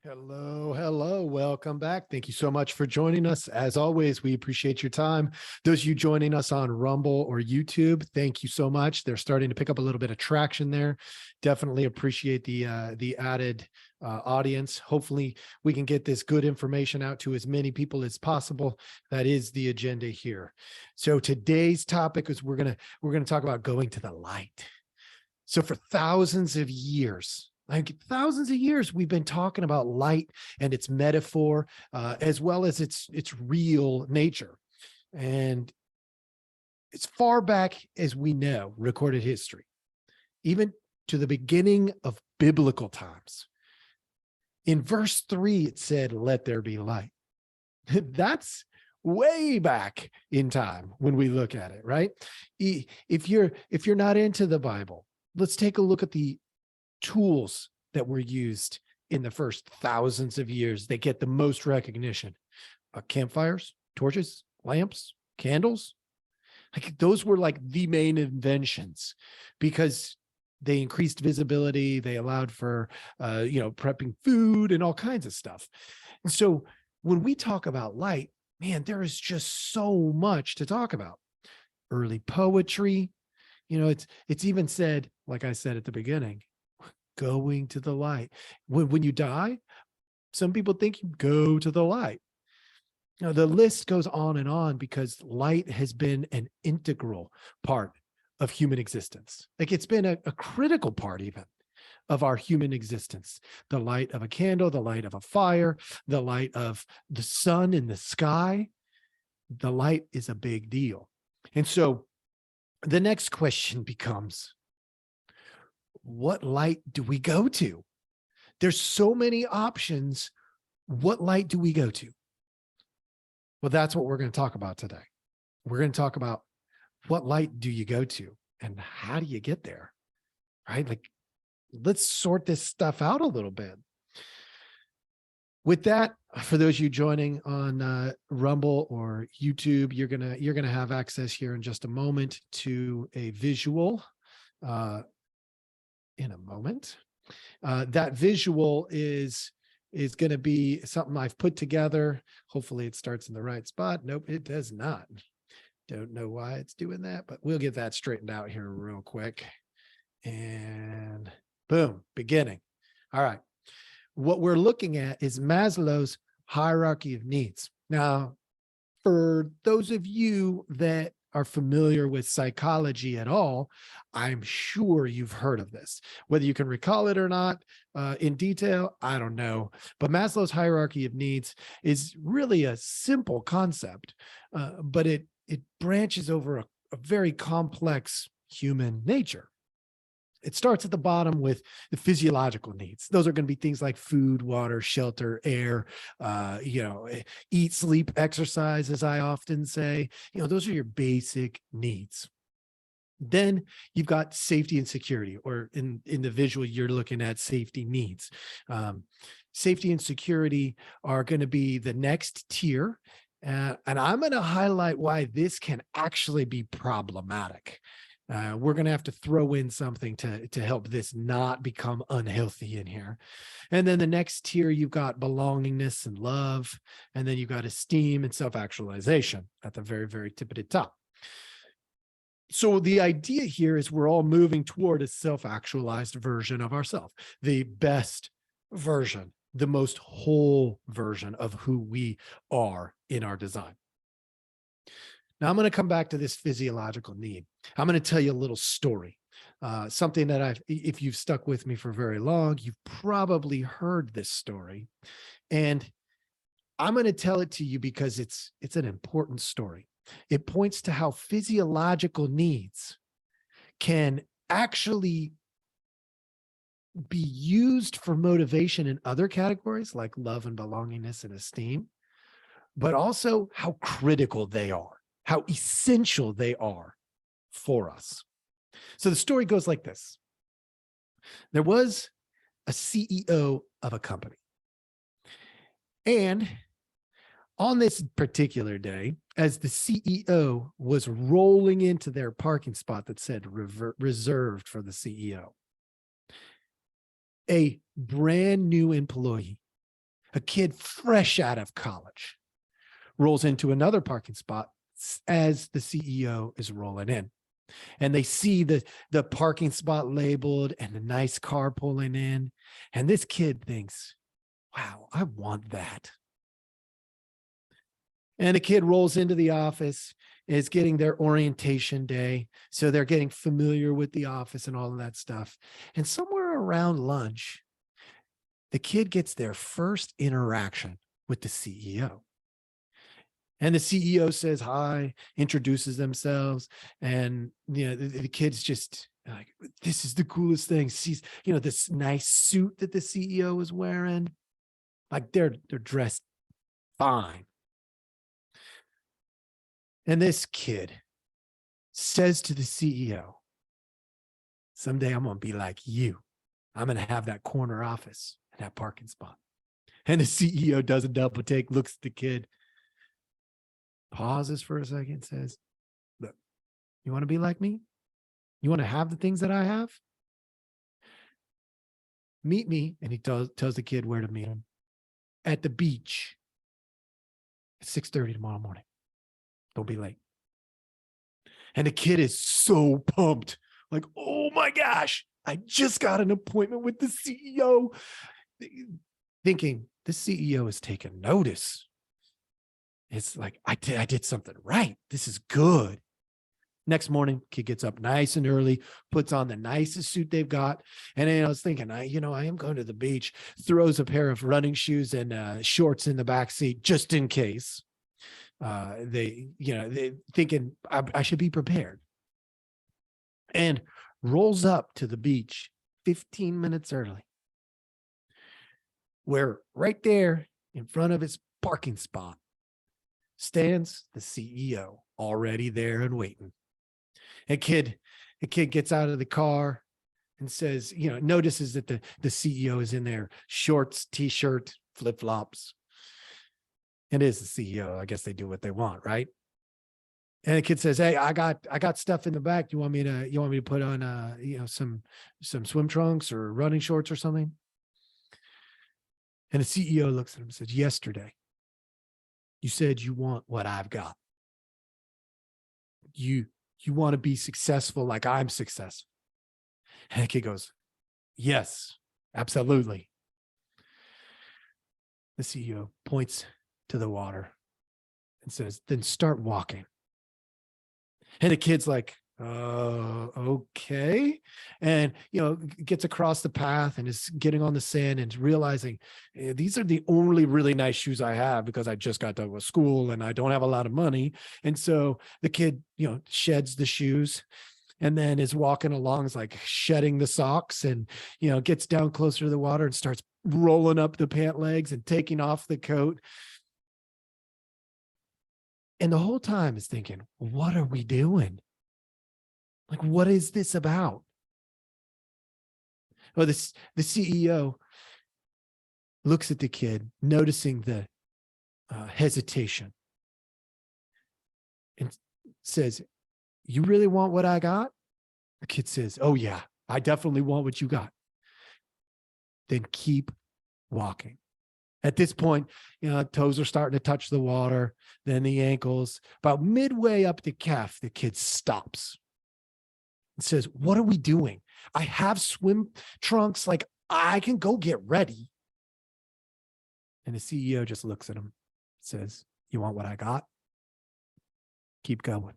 Hello, hello. Welcome back. Thank you so much for joining us. As always, we appreciate your time. Those of you joining us on Rumble or YouTube, thank you so much. They're starting to pick up a little bit of traction there. Definitely appreciate the added audience. Hopefully, we can get this good information out to as many people as possible. That is the agenda here. So today's topic is we're gonna talk about going to the light. So for thousands of years, we've been talking about light and its metaphor, as well as its real nature. And as far back as we know, recorded history, even to the beginning of biblical times. In verse 3, it said, "Let there be light." That's way back in time when we look at it, right? If you're not into the Bible, let's take a look at the tools that were used in the first thousands of years that get the most recognition. Campfires, torches, lamps, candles. Like those were like the main inventions because they increased visibility. They allowed for, prepping food and all kinds of stuff. And so when we talk about light, man, there is just so much to talk about. Early poetry, it's even said, like I said at the beginning, going to the light. When you die, some people think you go to the light. Now, the list goes on and on because light has been an integral part of human existence. Like it's been a critical part even of our human existence. The light of a candle, the light of a fire, the light of the sun in the sky. The light is a big deal. And so the next question becomes, what light do we go to? There's so many options. What light do we go to? Well, that's what we're going to talk about today. We're going to talk about what light do you go to and how do you get there, right? Like, let's sort this stuff out a little bit. With that, for those of you joining on Rumble or YouTube, you're gonna have access here in just a moment to a visual. In a moment. That visual is going to be something I've put together. Hopefully it starts in the right spot. Nope, it does not. Don't know why it's doing that, but we'll get that straightened out here real quick. And boom, beginning. All right. What we're looking at is Maslow's hierarchy of needs. Now, for those of you that are familiar with psychology at all, I'm sure you've heard of this. Whether you can recall it or not in detail, I don't know. But Maslow's hierarchy of needs is really a simple concept, but it branches over a very complex human nature. It starts at the bottom with the physiological needs. Those are going to be things like food, water, shelter, air, eat, sleep, exercise, as I often say. Those are your basic needs. Then you've got safety and security, or in the visual, you're looking at safety needs. Safety and security are going to be the next tier. And I'm going to highlight why this can actually be problematic. We're going to have to throw in something to help this not become unhealthy in here. And then the next tier, you've got belongingness and love. And then you've got esteem and self-actualization at the very, very tip of the top. So the idea here is we're all moving toward a self-actualized version of ourselves, the best version, the most whole version of who we are in our design. Now, I'm going to come back to this physiological need. I'm going to tell you a little story, something that if you've stuck with me for very long, you've probably heard this story. And I'm going to tell it to you because it's an important story. It points to how physiological needs can actually be used for motivation in other categories like love and belongingness and esteem, but also how critical they are, how essential they are for us. So the story goes like this. There was a CEO of a company. And on this particular day, as the CEO was rolling into their parking spot that said reserved for the CEO, a brand new employee A kid fresh out of college rolls into another parking spot as the CEO is rolling in. And they see the parking spot labeled and the nice car pulling in. And this kid thinks, wow, I want that. And a kid rolls into the office, is getting their orientation day. So they're getting familiar with the office and all of that stuff. And somewhere around lunch, the kid gets their first interaction with the CEO. And the CEO says hi, introduces themselves, and the kid's just like, this is the coolest thing. Sees, this nice suit that the CEO is wearing. Like they're dressed fine. And this kid says to the CEO, someday I'm going to be like you. I'm going to have that corner office and that parking spot. And the CEO does a double take, looks at the kid, pauses for a second, says, look, you want to be like me? You want to have the things that I have? Meet me. And he tells the kid where to meet him. At the beach at 6:30 tomorrow morning. Don't be late. And the kid is so pumped. Like, oh my gosh, I just got an appointment with the CEO. Thinking the CEO has taken notice. It's like, I did something right. This is good. Next morning, kid gets up nice and early, puts on the nicest suit they've got. And then I was thinking, I am going to the beach, throws a pair of running shoes and shorts in the back seat just in case. They thinking I should be prepared. And rolls up to the beach 15 minutes early, where right there in front of his parking spot stands the CEO, already there and waiting. A kid gets out of the car and says, notices that the CEO is in there, shorts, t-shirt, flip-flops. It is the CEO. I guess they do what they want, right? And the kid says, hey, I got stuff in the back. You want me to put on some swim trunks or running shorts or something? And the CEO looks at him and says, yesterday, you said you want what I've got. You want to be successful like I'm successful. And the kid goes, yes, absolutely. The CEO points to the water and says, then start walking. And the kid's like, okay. And, gets across the path and is getting on the sand and realizing these are the only really nice shoes I have because I just got done with school and I don't have a lot of money. And so the kid, sheds the shoes and then is walking along, is like shedding the socks and, gets down closer to the water and starts rolling up the pant legs and taking off the coat. And the whole time is thinking, what are we doing? Like, what is this about? Well, the CEO looks at the kid, noticing the hesitation, and says, you really want what I got? The kid says, oh yeah, I definitely want what you got. Then keep walking. At this point, toes are starting to touch the water, then the ankles. About midway up the calf, the kid stops and says, what are we doing? I have swim trunks. Like, I can go get ready. And the CEO just looks at him, says, you want what I got? Keep going.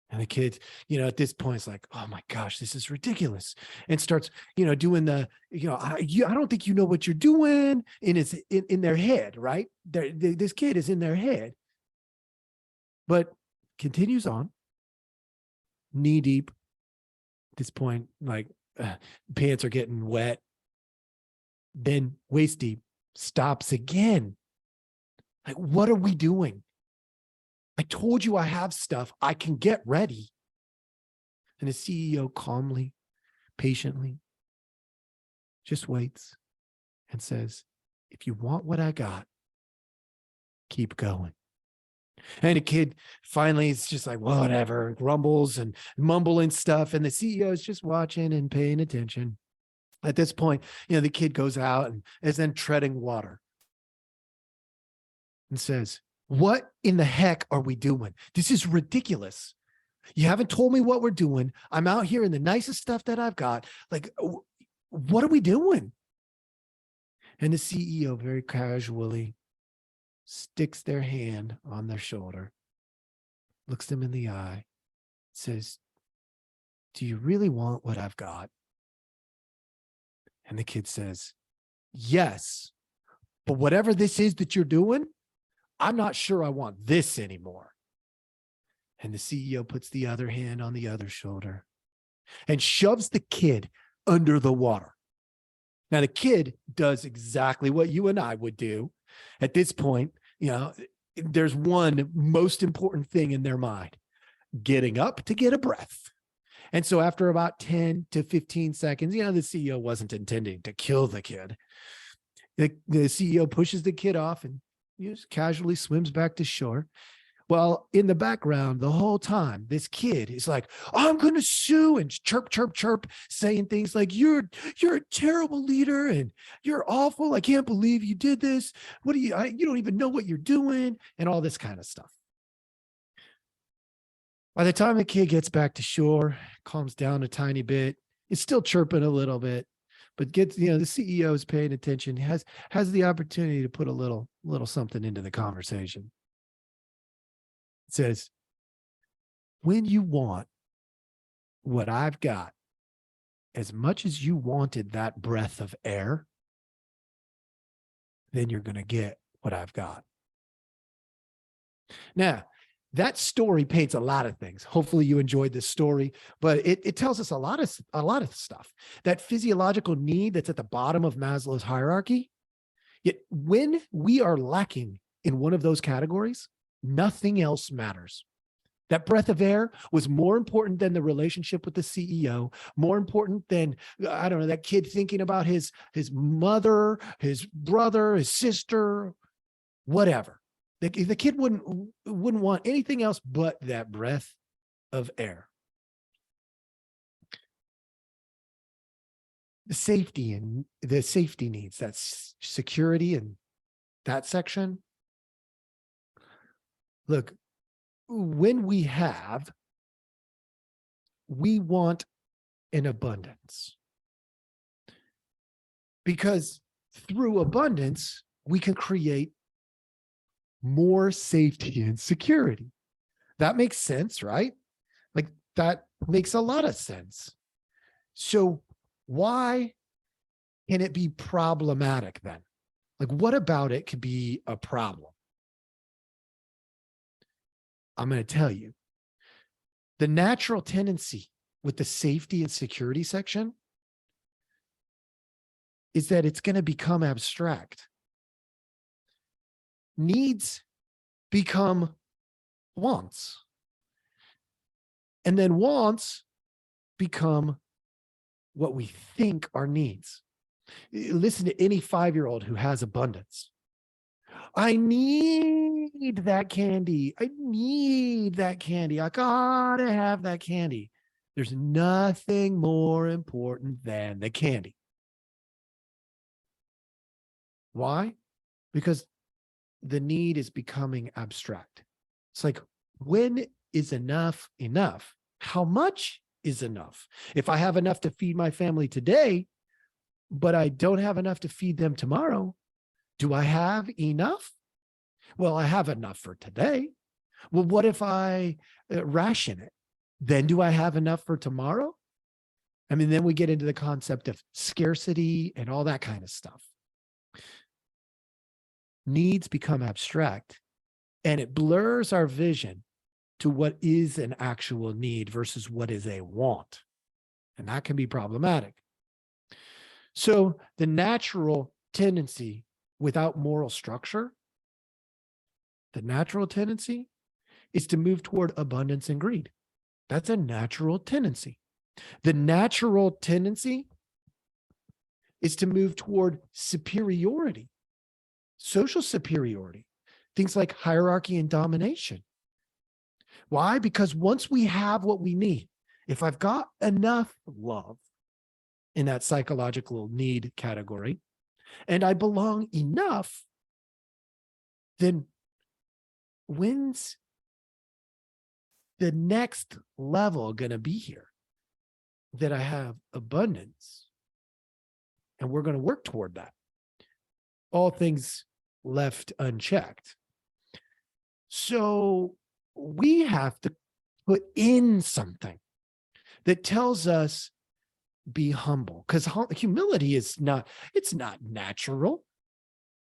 And the kid, at this point is like, oh my gosh, this is ridiculous. And starts, doing the, I don't think you know what you're doing. And it's in their head, right? This kid is in their head. But continues on, knee deep. At this point, like pants are getting wet. Then waist deep, stops again. Like, what are we doing? I told you I have stuff. I can get ready. And the CEO calmly, patiently, just waits and says, if you want what I got, keep going. And the kid finally is just like, whatever, grumbles and mumbling stuff. And the CEO is just watching and paying attention. At this point, the kid goes out and is then treading water and says, "What in the heck are we doing? This is ridiculous. You haven't told me what we're doing. I'm out here in the nicest stuff that I've got. Like, what are we doing?" And the CEO very casually sticks their hand on their shoulder, looks them in the eye, says, "Do you really want what I've got?" And the kid says, "Yes, but whatever this is that you're doing, I'm not sure I want this anymore." And the CEO puts the other hand on the other shoulder and shoves the kid under the water. Now, the kid does exactly what you and I would do. At this point, there's one most important thing in their mind: getting up to get a breath. And so after about 10 to 15 seconds, the CEO wasn't intending to kill the kid. The CEO pushes the kid off and just casually swims back to shore. Well, in the background, the whole time, this kid is like, "I'm going to sue," and chirp, chirp, chirp, saying things like, you're a terrible leader and you're awful. I can't believe you did this. You don't even know what you're doing, and all this kind of stuff. By the time the kid gets back to shore, calms down a tiny bit, is still chirping a little bit, but gets, the CEO is paying attention, has the opportunity to put a little something into the conversation. It says, "When you want what I've got, as much as you wanted that breath of air, then you're going to get what I've got." Now, that story paints a lot of things. Hopefully you enjoyed this story, but it tells us a lot of stuff. That physiological need that's at the bottom of Maslow's hierarchy. Yet when we are lacking in one of those categories, nothing else matters. That breath of air was more important than the relationship with the CEO, more important than, I don't know, that kid thinking about his mother, his brother, his sister, whatever. The kid wouldn't want anything else but that breath of air. The safety needs, that's security and that section. Look, when we want an abundance, because through abundance, we can create more safety and security. That makes sense, right? Like, that makes a lot of sense. So why can it be problematic then? Like, what about it could be a problem? I'm going to tell you. The natural tendency with the safety and security section is that it's going to become abstract. Needs become wants. And then wants become what we think are needs. Listen to any 5-year-old who has abundance. I need that candy. I need that candy. I gotta have that candy. There's nothing more important than the candy. Why? Because the need is becoming abstract. It's like, when is enough enough? How much is enough? If I have enough to feed my family today, but I don't have enough to feed them tomorrow, do I have enough? Well, I have enough for today. Well, what if I ration it? Then do I have enough for tomorrow? I mean, then we get into the concept of scarcity and all that kind of stuff. Needs become abstract, and it blurs our vision to what is an actual need versus what is a want. And that can be problematic. So the natural tendency without moral structure, the natural tendency is to move toward abundance and greed. That's a natural tendency. The natural tendency is to move toward superiority, social superiority, things like hierarchy and domination. Why? Because once we have what we need, if I've got enough love, in that psychological need category, and I belong enough, then when's the next level going to be here that I have abundance? And we're going to work toward that. All things left unchecked. So we have to put in something that tells us be humble, because humility is not, it's not natural.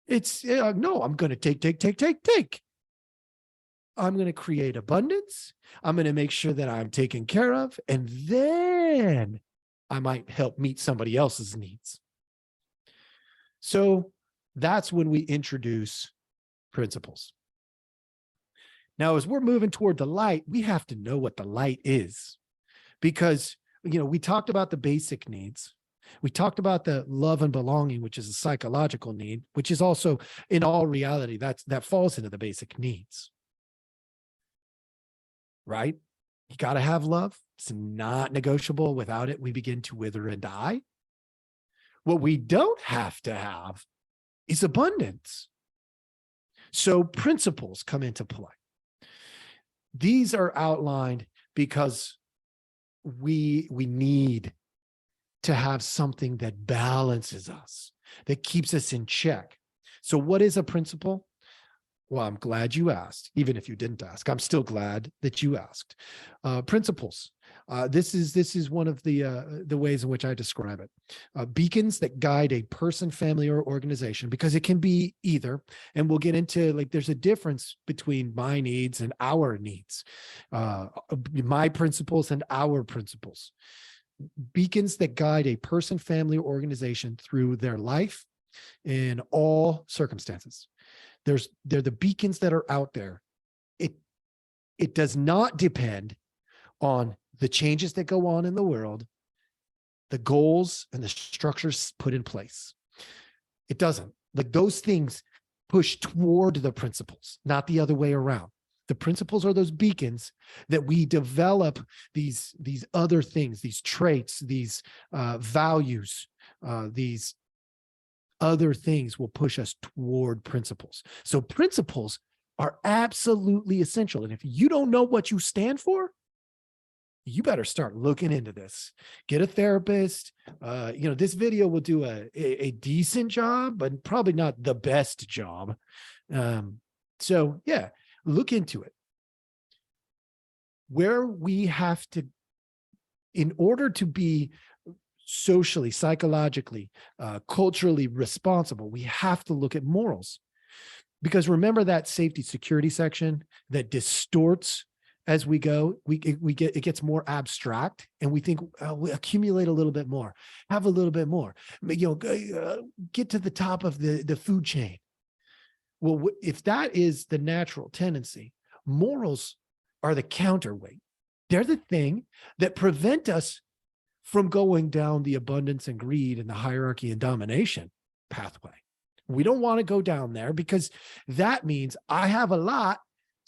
It's no, I'm going to take. I'm going to create abundance. I'm going to make sure that I'm taken care of. And then I might help meet somebody else's needs. So that's when we introduce principles. Now, as we're moving toward the light, we have to know what the light is, because, we talked about the basic needs. We talked about the love and belonging, which is a psychological need, which is also, in all reality, that falls into the basic needs, right? You got to have love. It's not negotiable. Without it, we begin to wither and die. What we don't have to have is abundance. So principles come into play. These are outlined because we need to have something that balances us, that keeps us in check. So what is a principle? Well, I'm glad you asked. Even if you didn't ask, I'm still glad that you asked. Principles. This is one of the ways in which I describe it. Beacons that guide a person, family, or organization, because it can be either. And we'll get into, there's a difference between my needs and our needs, my principles and our principles. Beacons that guide a person, family, or organization through their life in all circumstances. They're the beacons that are out there. It does not depend on the changes that go on in the world, the goals and the structures put in place. It doesn't. Those things push toward the principles, not the other way around. The principles are those beacons that we develop these other things, these traits, these values, these other things will push us toward principles. So principles are absolutely essential. And if you don't know what you stand for, you better start looking into this. Get a therapist. This video will do a decent job, but probably not the best job. So yeah, look into it. Where we have to, in order to be socially, psychologically, culturally responsible, we have to look at morals. Because remember that safety security section that distorts as we go, it gets more abstract, and we think we accumulate a little bit more, have a little bit more, get to the top of the food chain. Well, if that is the natural tendency, morals are the counterweight. They're the thing that prevent us from going down the abundance and greed and the hierarchy and domination pathway. We don't want to go down there, because that means I have a lot,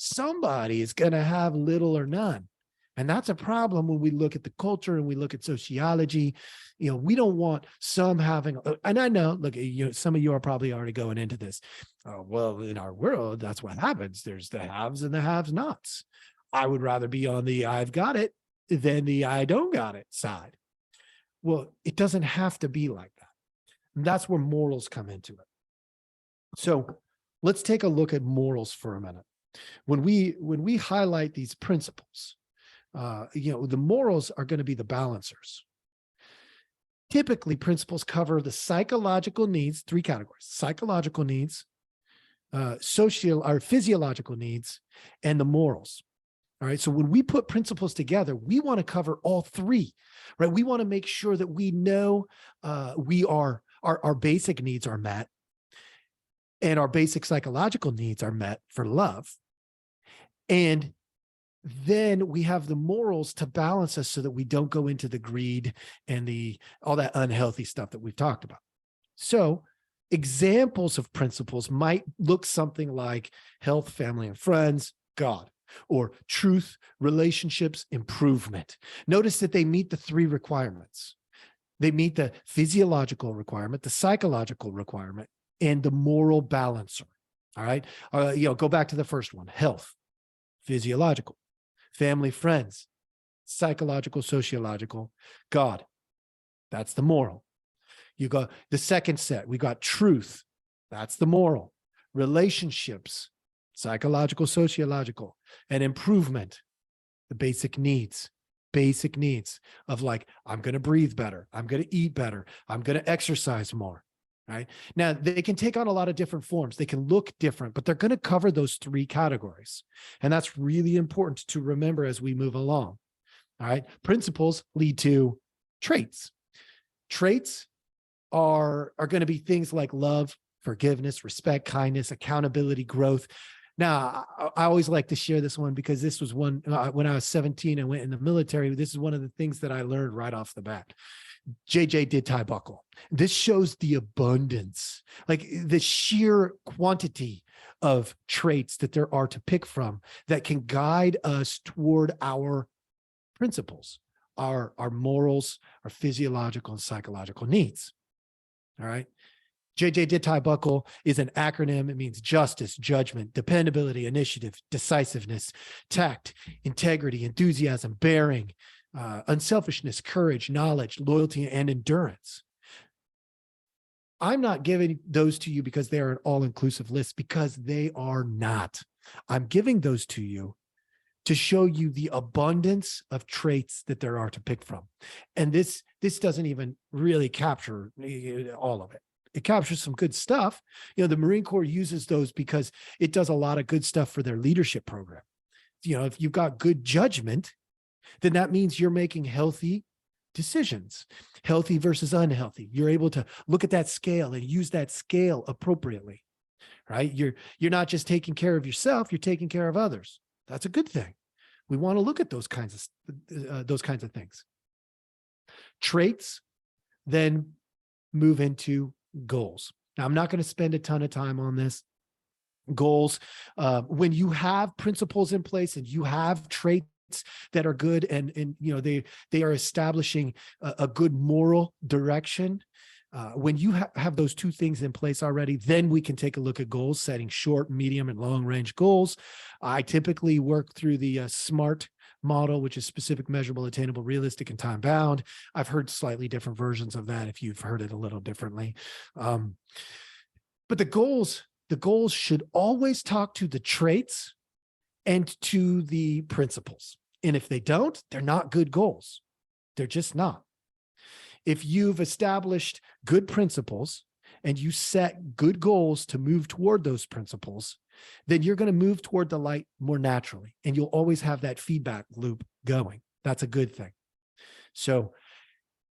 somebody is going to have little or none. And that's a problem when we look at the culture and we look at sociology. We don't want some having, and I know, look, some of you are probably already going into this. Well, in our world, that's what happens. There's the haves and the have-nots. I would rather be on the I've got it than the I don't got it side. Well, it doesn't have to be like that. And that's where morals come into it. So let's take a look at morals for a minute. When we highlight these principles, the morals are going to be the balancers. Typically, principles cover the psychological needs, 3 categories: psychological needs, social or physiological needs, and the morals. All right. So when we put principles together, we want to cover all 3, right? We want to make sure that we know our basic needs are met, and our basic psychological needs are met for love. And then we have the morals to balance us so that we don't go into the greed and all that unhealthy stuff that we've talked about. So examples of principles might look something like health, family, and friends, God, or truth, relationships, improvement. Notice that they meet the 3 requirements. They meet the physiological requirement, the psychological requirement, and the moral balancer. All right. Go back to the first one: health, physiological, family, friends, psychological, sociological, God. That's the moral. You got the second set. We got truth. That's the moral. Relationships, psychological, sociological, and improvement, the basic needs of like, I'm going to breathe better. I'm going to eat better. I'm going to exercise more. Right now, they can take on a lot of different forms. They can look different, but they're going to cover those three categories. And that's really important to remember as we move along. All right. Principles lead to traits. Traits are going to be things like love, forgiveness, respect, kindness, accountability, growth. Now, I always like to share this one because this was one when I was 17 and went in the military. This is one of the things that I learned right off the bat. JJ did tie buckle. This shows the abundance, like the sheer quantity of traits that there are to pick from that can guide us toward our principles, our morals, our physiological and psychological needs. All right. JJ did tie buckle is an acronym. It means justice, judgment, dependability, initiative, decisiveness, tact, integrity, enthusiasm, bearing, unselfishness, courage, knowledge, loyalty, and endurance. I'm not giving those to you because they are an all-inclusive list, because they are not. I'm giving those to you to show you the abundance of traits that there are to pick from. And this doesn't even really capture all of it. It captures some good stuff. The Marine Corps uses those because it does a lot of good stuff for their leadership program. If you've got good judgment, then that means you're making healthy decisions, healthy versus unhealthy. You're able to look at that scale and use that scale appropriately, right? You're not just taking care of yourself, you're taking care of others. That's a good thing. We want to look at those kinds of things. Traits then move into goals. Now, I'm not going to spend a ton of time on this. Goals, when you have principles in place and you have traits that are good and they are establishing a good moral direction. When you have those two things in place already, then we can take a look at goals, setting short, medium, and long range goals. I typically work through the SMART model, which is specific, measurable, attainable, realistic, and time bound. I've heard slightly different versions of that if you've heard it a little differently. But the goals should always talk to the traits and to the principles. And if they don't, they're not good goals. They're just not. If you've established good principles and you set good goals to move toward those principles, then you're going to move toward the light more naturally. And you'll always have that feedback loop going. That's a good thing. So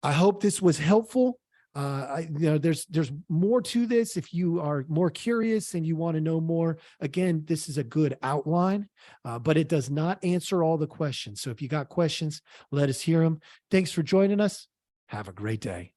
I hope this was helpful. There's more to this. If you are more curious and you want to know more, again, this is a good outline, but it does not answer all the questions. So if you got questions, let us hear them. Thanks for joining us. Have a great day.